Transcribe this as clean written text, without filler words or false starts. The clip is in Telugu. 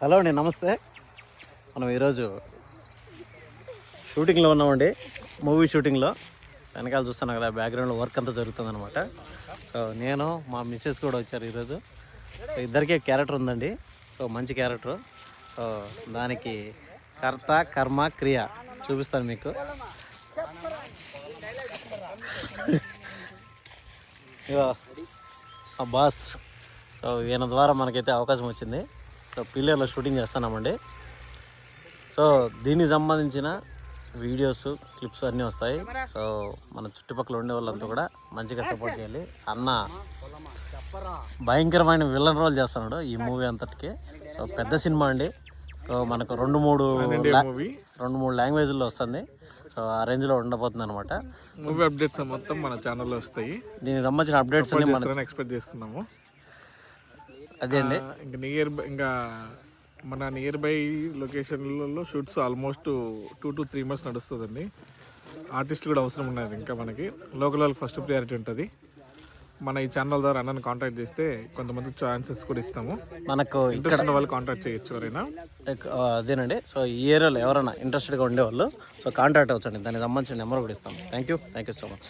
హలో అండి, నమస్తే. మనం ఈరోజు షూటింగ్లో ఉన్నామండి, మూవీ షూటింగ్లో. వెనకాల చూస్తున్నాం కదా, బ్యాక్గ్రౌండ్లో వర్క్ అంతా జరుగుతుందన్నమాట. సో నేను మా మిస్సెస్ కూడా వచ్చారు ఈరోజు. ఇద్దరికే క్యారెక్టర్ ఉందండి. సో మంచి క్యారెక్టర్. సో దానికి కర్త కర్మ క్రియ చూపిస్తాను మీకు. ఇగో ఆ బాస్. సో ఈయన ద్వారా మనకైతే అవకాశం వచ్చింది. సో పిల్లర్లో షూటింగ్ చేస్తున్నామండి. సో దీనికి సంబంధించిన వీడియోస్, క్లిప్స్ అన్నీ వస్తాయి. సో మన చుట్టుపక్కల ఉండే వాళ్ళంతా కూడా మంచిగా సపోర్ట్ చేయాలి. అన్న భయంకరమైన విలన్ రోల్ చేస్తున్నాడు ఈ మూవీ అంతటికి. సో పెద్ద సినిమా అండి. సో మనకు రెండు మూడు లాంగ్వేజ్లో వస్తుంది. సో ఆ రేంజ్లో ఉండబోతుంది అనమాట. మూవీ అప్డేట్స్ మొత్తం మన ఛానల్లో వస్తాయి. దీనికి సంబంధించిన అప్డేట్స్ అన్ని మనం ఎక్స్పెక్ట్ చేస్తున్నాము. అదే అండి, ఇంకా మన నియర్ బై లొకేషన్లలో షూట్స్ ఆల్మోస్ట్ 2 to 3 months నడుస్తుందండి. ఆర్టిస్ట్ కూడా అవసరం ఉన్నది. ఇంకా మనకి లోకల్ వాళ్ళకి ఫస్ట్ ప్రయారిటీ ఉంటుంది. మన ఈ ఛానల్ ద్వారా అన్నని కాంటాక్ట్ చేస్తే కొంతమంది ఛాన్సెస్ కూడా ఇస్తాము. మనకు ఇక్కడ ఉన్న వాళ్ళు కాంటాక్ట్ చేయొచ్చు ఎవరైనా. అదేనండి. సో ఈ ఏరియాలో ఎవరైనా ఇంట్రెస్టెడ్గా ఉండేవాళ్ళు సో కాంటాక్ట్ అవ్వచ్చండి. దానికి సంబంధించిన నెంబర్ కూడా ఇస్తాం. Thank you so much.